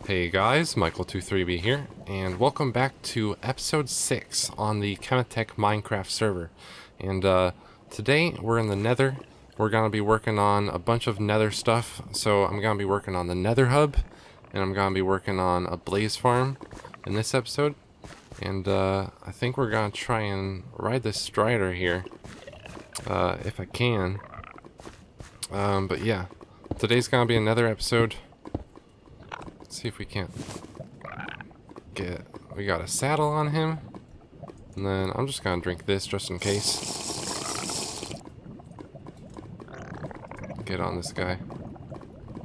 Hey guys, Michael23B here, and welcome back to episode 6 on the Cemetech Minecraft server. And today we're in the Nether. We're going to be working on a bunch of Nether stuff. So I'm going to be working on the Nether hub, and I'm going to be working on a blaze farm in this episode. And I think we're going to try and ride this strider here, if I can. But yeah, today's going to be another episode. See if we can't we got a saddle on him, and then I'm just gonna drink this just in case. Get on this guy.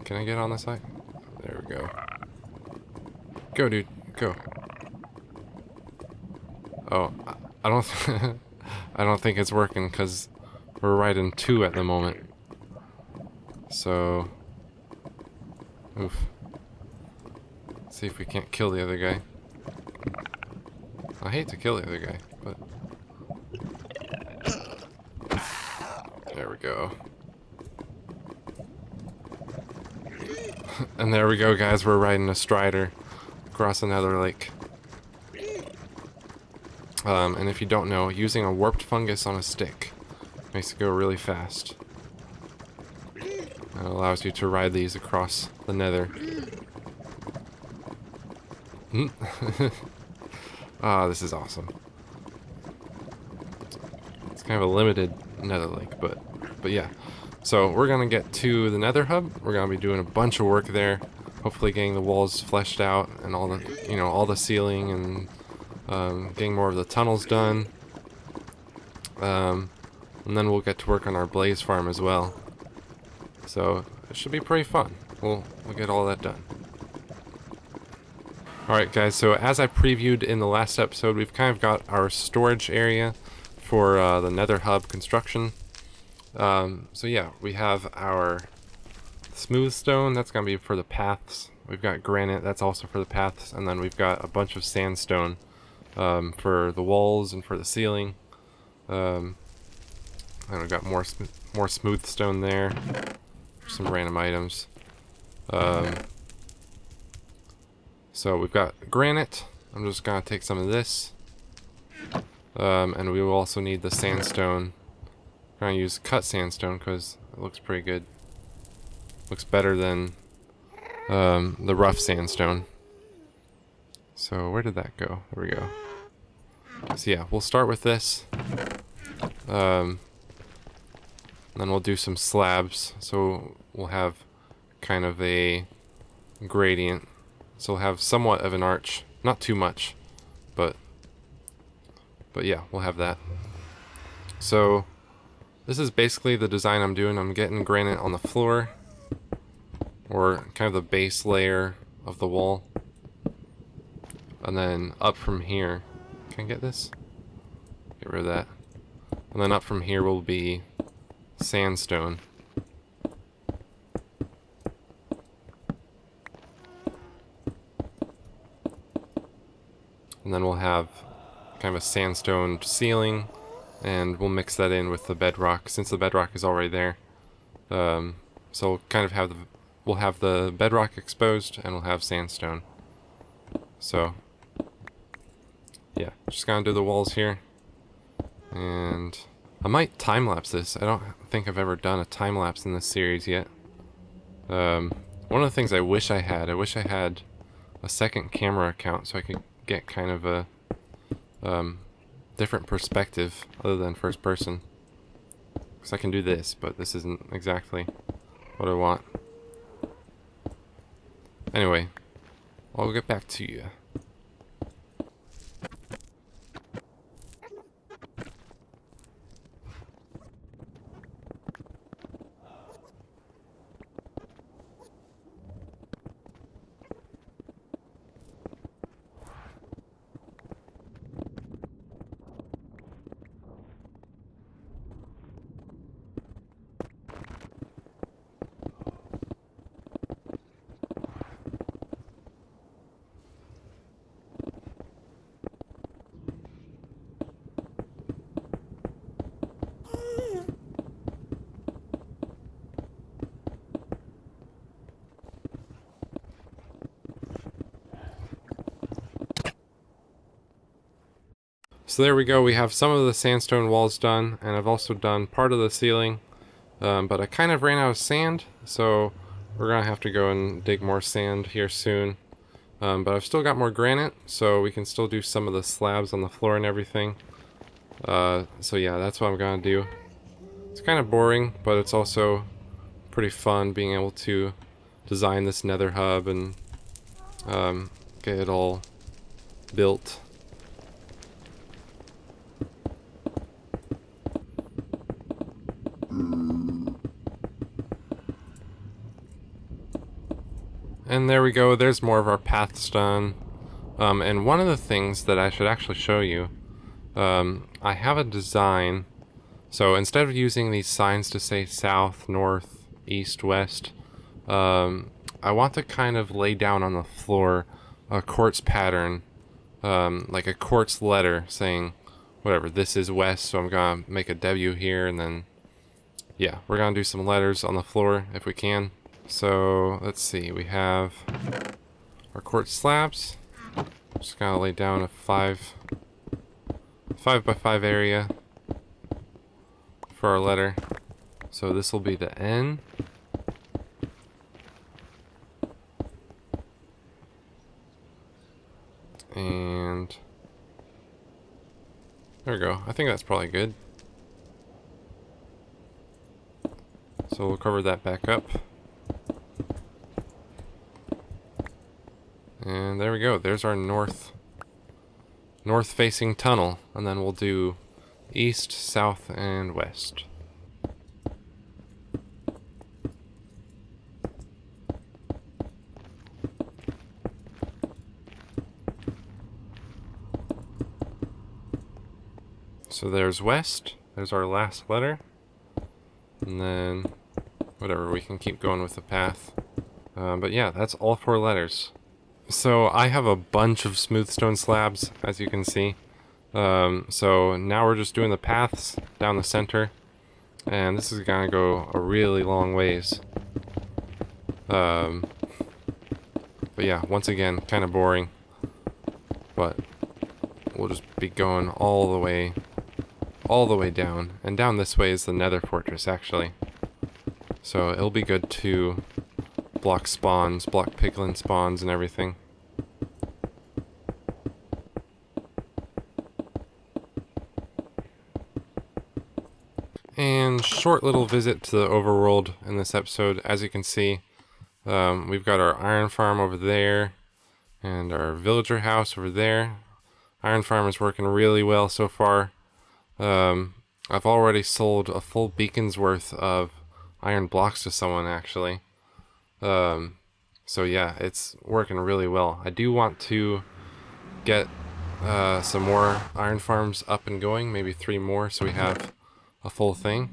Can I get on this guy? There we go. Go, dude, go. Oh, I don't I don't think it's working because we're riding 2 at the moment. So oof. See if we can't kill the other guy. I hate to kill the other guy, but there we go. And there we go, guys. We're riding a strider across another lake. And if you don't know, using a warped fungus on a stick makes it go really fast. It allows you to ride these across the Nether. Ah, this is awesome. It's kind of a limited Nether lake, but yeah. So we're gonna get to the Nether hub. We're gonna be doing a bunch of work there. Hopefully, getting the walls fleshed out and all the, all the ceiling and getting more of the tunnels done. And then we'll get to work on our blaze farm as well. So it should be pretty fun. We'll get all that done. Alright guys, so as I previewed in the last episode, we've kind of got our storage area for the Nether hub construction. So yeah, we have our smooth stone, that's going to be for the paths. We've got granite, that's also for the paths. And then we've got a bunch of sandstone for the walls and for the ceiling. And we've got more smooth stone there. Some random items. So we've got granite. I'm just gonna take some of this. And we will also need the sandstone. I'm gonna use cut sandstone because it looks pretty good. Looks better than the rough sandstone. So where did that go? There we go. So yeah, we'll start with this. Then we'll do some slabs. So we'll have kind of a gradient. So we'll have somewhat of an arch, not too much, but yeah, we'll have that. So this is basically the design I'm doing. I'm getting granite on the floor, or kind of the base layer of the wall, and then up from here, can I get this? Get rid of that. And then up from here will be sandstone. And then we'll have kind of a sandstone ceiling, and we'll mix that in with the bedrock since the bedrock is already there. So we'll kind of we'll have the bedrock exposed, and we'll have sandstone. So yeah, just gonna do the walls here, and I might time lapse this. I don't think I've ever done a time lapse in this series yet. One of the things I wish I had a second camera account so I could get kind of a different perspective other than first person, because I can do this, but this isn't exactly what I want. Anyway, I'll get back to you. So there we go. We have some of the sandstone walls done, and I've also done part of the ceiling. But I kind of ran out of sand, so we're gonna have to go and dig more sand here soon. But I've still got more granite, so we can still do some of the slabs on the floor and everything. So yeah, that's what I'm gonna do. It's kind of boring, but it's also pretty fun being able to design this nether hub and get it all built. And there we go, there's more of our paths done. And one of the things that I should actually show you, I have a design. So instead of using these signs to say south, north, east, west, I want to kind of lay down on the floor a quartz pattern, like a quartz letter saying, whatever, this is west, so I'm gonna make a W here, and then, yeah, we're gonna do some letters on the floor if we can. So, let's see, we have our quartz slabs. Just gonna lay down a 5 by 5 area for our letter. So this will be the N. And there we go. I think that's probably good. So we'll cover that back up. And there we go. There's our north facing tunnel. And then we'll do east, south, and west. So there's west. There's our last letter. And then whatever, we can keep going with the path. But yeah, that's all 4 letters. So I have a bunch of smooth stone slabs, as you can see. So now we're just doing the paths down the center. And this is gonna go a really long ways. But yeah, once again, kind of boring. But we'll just be going all the way down. And down this way is the Nether fortress, actually. So it'll be good to block spawns, block piglin spawns and everything. And short little visit to the overworld in this episode. As you can see, we've got our iron farm over there and our villager house over there. Iron farm is working really well so far. I've already sold a full beacon's worth of iron blocks to someone, actually. So yeah, it's working really well. I do want to get some more iron farms up and going, maybe 3 more, so we have a full thing.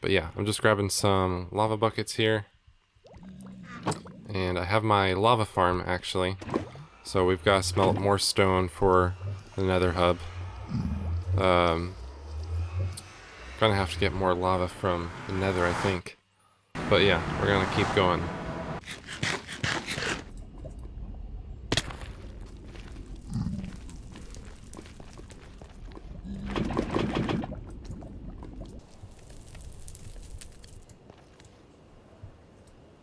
But yeah, I'm just grabbing some lava buckets here. And I have my lava farm, actually. So we've got to smelt more stone for the nether hub. Gonna have to get more lava from the nether, I think. But yeah, we're gonna keep going.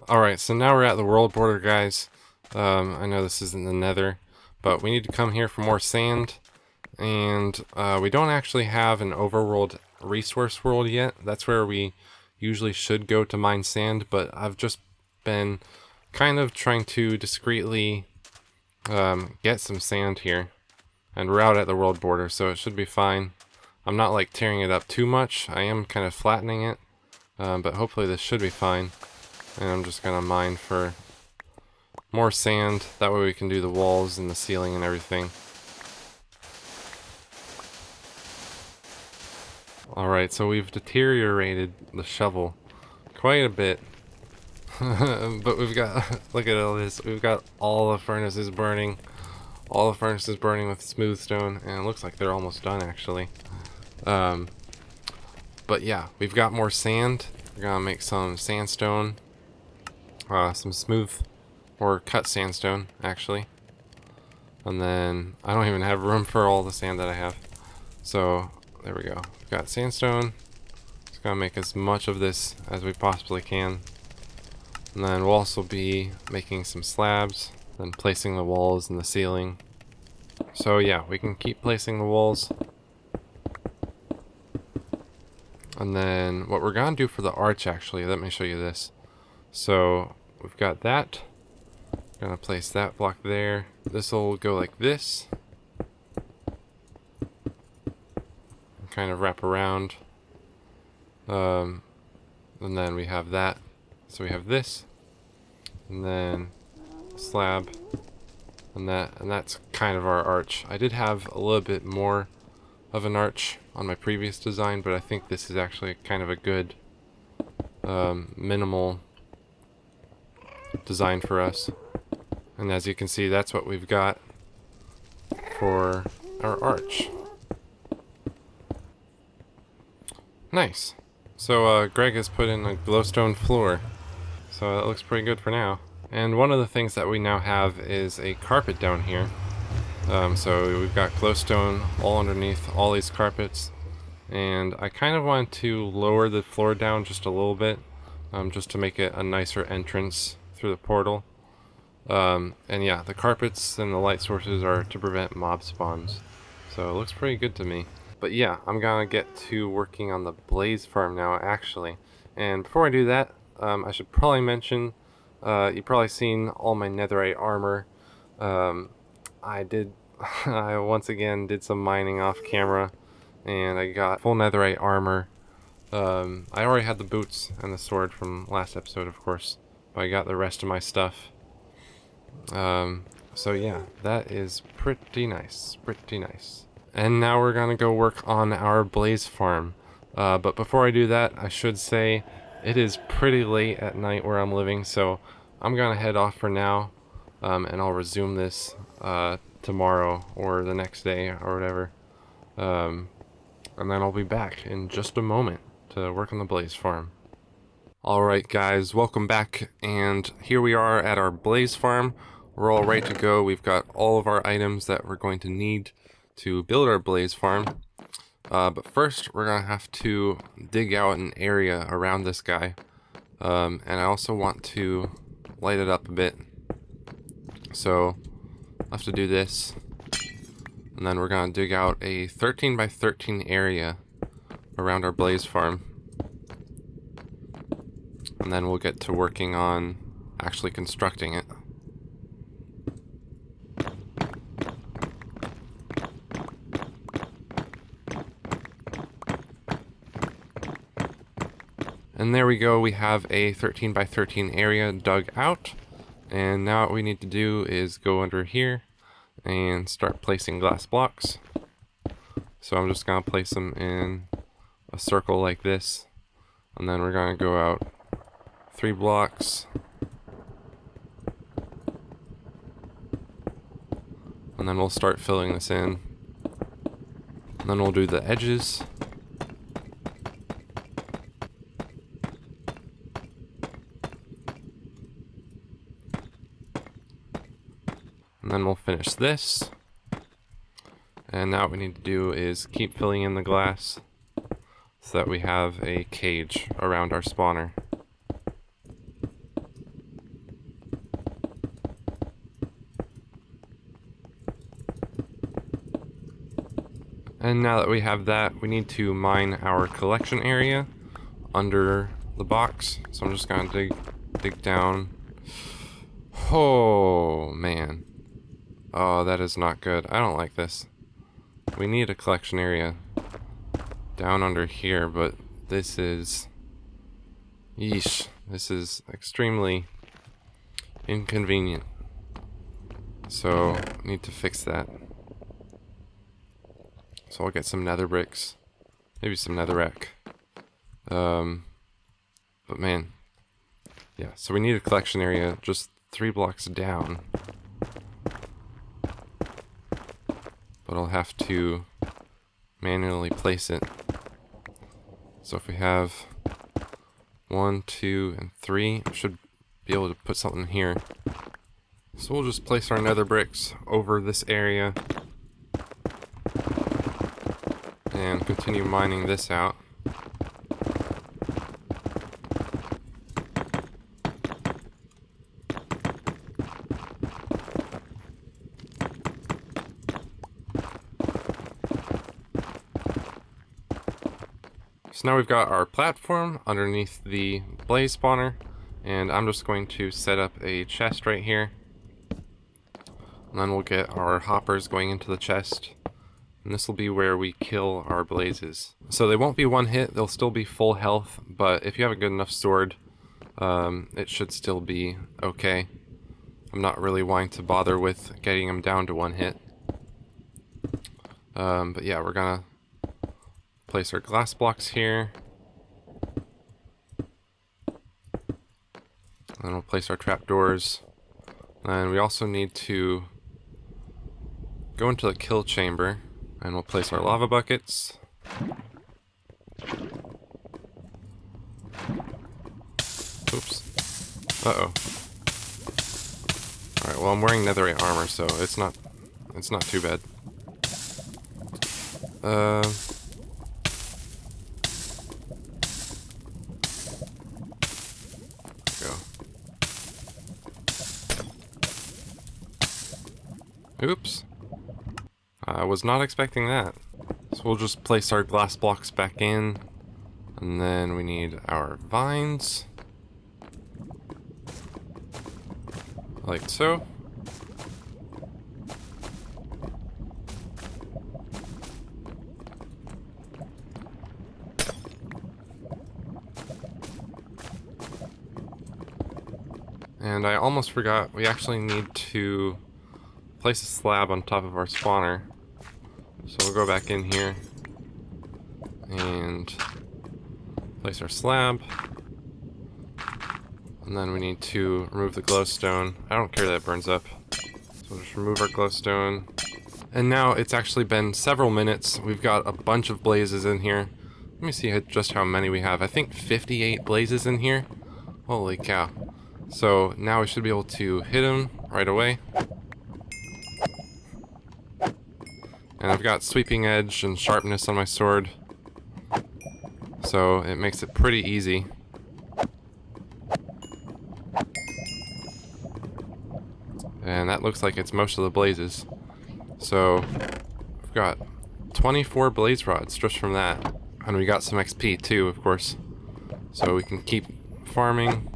Alright, so now we're at the world border, guys. I know this isn't the nether, but we need to come here for more sand. And we don't actually have an overworld resource world yet. That's where we usually should go to mine sand, but I've just been kind of trying to discreetly get some sand here. And we're out at the world border, so it should be fine. I'm not like tearing it up too much. I am kind of flattening it, but hopefully this should be fine. And I'm just gonna mine for more sand. That way we can do the walls and the ceiling and everything. Alright, so we've deteriorated the shovel quite a bit. But we've got, look at all this, we've got all the furnaces burning. All the furnaces burning with smooth stone, and it looks like they're almost done, actually. But yeah, we've got more sand. We're gonna make some sandstone. Some smooth, or cut sandstone, actually. And then I don't even have room for all the sand that I have. So there we go. We've got sandstone. Just gotta make as much of this as we possibly can. And then we'll also be making some slabs, then placing the walls and the ceiling. So yeah, we can keep placing the walls. And then what we're gonna do for the arch, actually, let me show you this. So we've got that. Gonna place that block there. This will go like this. Kind of wrap around. And then we have that. So we have this. And then slab. And that's kind of our arch. I did have a little bit more of an arch on my previous design, but I think this is actually kind of a good minimal design for us. And as you can see, that's what we've got for our arch. Nice. So Greg has put in a glowstone floor, so that looks pretty good for now. And one of the things that we now have is a carpet down here. So we've got glowstone all underneath all these carpets, and I kind of want to lower the floor down just a little bit, just to make it a nicer entrance through the portal. And yeah, the carpets and the light sources are to prevent mob spawns, so it looks pretty good to me. But yeah, I'm gonna get to working on the blaze farm now, actually. And before I do that, I should probably mention, you've probably seen all my netherite armor. I once again did some mining off camera, and I got full netherite armor. I already had the boots and the sword from last episode, of course, but I got the rest of my stuff. So yeah, that is pretty nice, pretty nice. And now we're gonna go work on our blaze farm. But before I do that, I should say it is pretty late at night where I'm living, so I'm gonna head off for now, and I'll resume this tomorrow or the next day or whatever. And then I'll be back in just a moment to work on the blaze farm. Alright guys, welcome back, and here we are at our blaze farm. We're all ready to go. We've got all of our items that we're going to need to build our blaze farm. But first, we're gonna have to dig out an area around this guy. And I also want to light it up a bit. So, I'll have to do this. And then we're gonna dig out a 13 by 13 area around our blaze farm. And then we'll get to working on actually constructing it. And there we go, we have a 13 by 13 area dug out. And now what we need to do is go under here and start placing glass blocks. So I'm just gonna place them in a circle like this. And then we're gonna go out 3 blocks. And then we'll start filling this in. And then we'll do the edges. And then we'll finish this. And now what we need to do is keep filling in the glass so that we have a cage around our spawner. And now that we have that, we need to mine our collection area under the box. So I'm just gonna dig down. Oh man. Oh, that is not good. I don't like this. We need a collection area down under here, but this is... Yeesh. This is extremely inconvenient. So, need to fix that. So I'll get some nether bricks. Maybe some netherrack. But man. Yeah, so we need a collection area just 3 blocks down. But I'll have to manually place it. So if we have 1, 2, and 3, I should be able to put something here. So we'll just place our nether bricks over this area and continue mining this out. So now we've got our platform underneath the blaze spawner, and I'm just going to set up a chest right here. And then we'll get our hoppers going into the chest. And this will be where we kill our blazes. So they won't be one hit, they'll still be full health, but if you have a good enough sword, it should still be okay. I'm not really wanting to bother with getting them down to one hit. But yeah, we're gonna place our glass blocks here. And then we'll place our trapdoors. And we also need to go into the kill chamber, and we'll place our lava buckets. Oops. Uh-oh. Alright, well I'm wearing netherite armor, so it's not too bad. Oops. I was not expecting that. So we'll just place our glass blocks back in. And then we need our vines. Like so. And I almost forgot, we actually need to place a slab on top of our spawner. So we'll go back in here and place our slab. And then we need to remove the glowstone. I don't care that it burns up. So we'll just remove our glowstone. And now it's actually been several minutes. We've got a bunch of blazes in here. Let me see just how many we have. I think 58 blazes in here. Holy cow. So now we should be able to hit them right away. And I've got sweeping edge and sharpness on my sword, so it makes it pretty easy. And that looks like it's most of the blazes. So we've got 24 blaze rods just from that. And we got some XP too, of course. So we can keep farming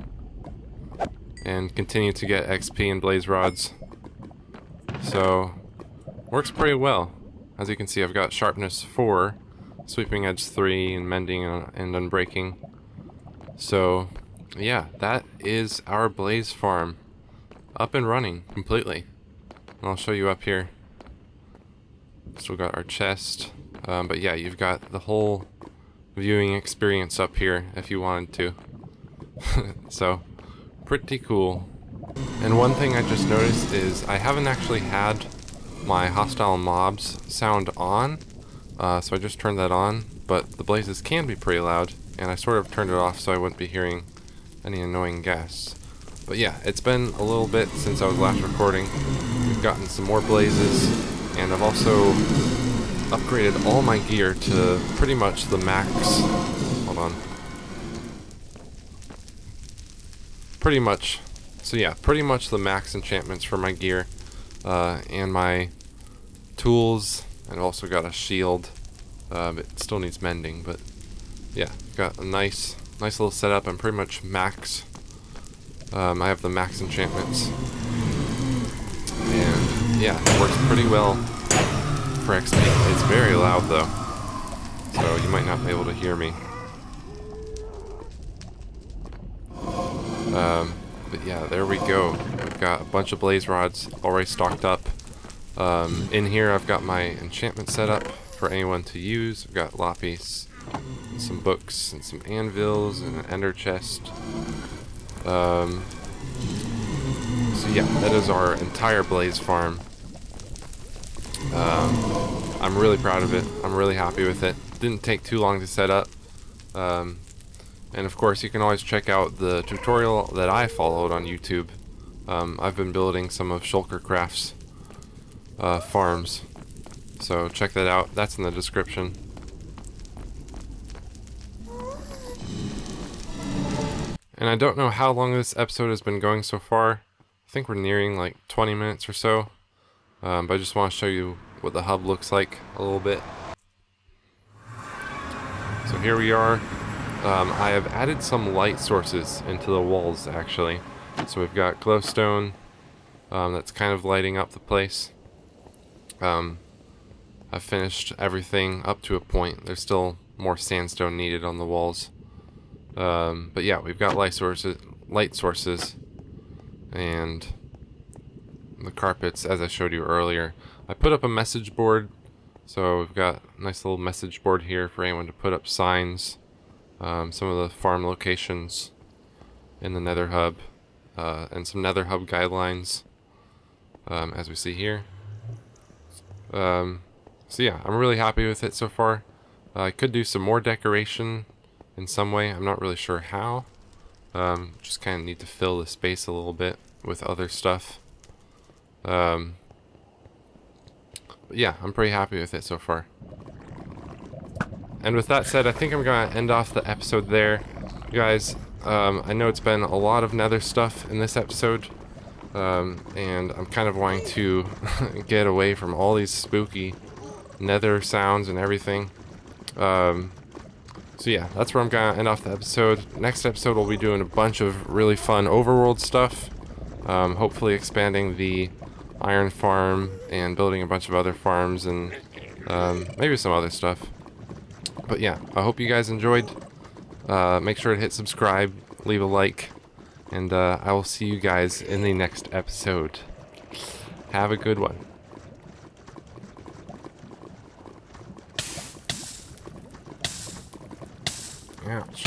and continue to get XP and blaze rods. So works pretty well. As you can see, I've got sharpness 4, sweeping edge 3, and mending and unbreaking. So yeah, that is our blaze farm up and running completely. And I'll show you up here. Still got our chest, but yeah, you've got the whole viewing experience up here if you wanted to. So pretty cool. And one thing I just noticed is I haven't actually had my hostile mobs sound on, so I just turned that on, but the blazes can be pretty loud, and I sort of turned it off so I wouldn't be hearing any annoying guests. But yeah, it's been a little bit since I was last recording. We've gotten some more blazes, and I've also upgraded all my gear to pretty much the max. Hold on. Pretty much. So yeah, pretty much the max enchantments for my gear, and my tools. I've also got a shield. It still needs mending, but yeah, got a nice little setup. I'm pretty much max. I have the max enchantments, and yeah, it works pretty well for XP. It's very loud though, so you might not be able to hear me. But yeah, there we go. We've got a bunch of blaze rods already stocked up. In here I've got my enchantment set up for anyone to use. I've got lapis, and some books, and some anvils, and an ender chest. So yeah, that is our entire blaze farm. I'm really proud of it. I'm really happy with it. Didn't take too long to set up. And of course, you can always check out the tutorial that I followed on YouTube I've been building some of Shulkercraft's farms, so check that out. That's in the description. And I don't know how long this episode has been going so far. I think we're nearing like 20 minutes or so. But I just want to show you what the hub looks like a little bit. So here we are. I have added some light sources into the walls actually. So we've got glowstone that's kind of lighting up the place. I've finished everything up to a point. There's still more sandstone needed on the walls. But yeah, we've got light sources, and the carpets, as I showed you earlier. I put up a message board, so we've got a nice little message board here for anyone to put up signs, some of the farm locations in the Nether hub, and some Nether hub guidelines, as we see here. So yeah, I'm really happy with it so far. I could do some more decoration in some way. I'm not really sure how. Just kind of need to fill the space a little bit with other stuff. But yeah, I'm pretty happy with it so far. And with that said, I think I'm going to end off the episode there. You guys, I know it's been a lot of Nether stuff in this episode. And I'm kind of wanting to get away from all these spooky Nether sounds and everything. So yeah, that's where I'm gonna end off the episode. Next episode we'll be doing a bunch of really fun overworld stuff. Hopefully expanding the iron farm and building a bunch of other farms and maybe some other stuff. But yeah, I hope you guys enjoyed. Make sure to hit subscribe, leave a like, and I will see you guys in the next episode. Have a good one. Ouch.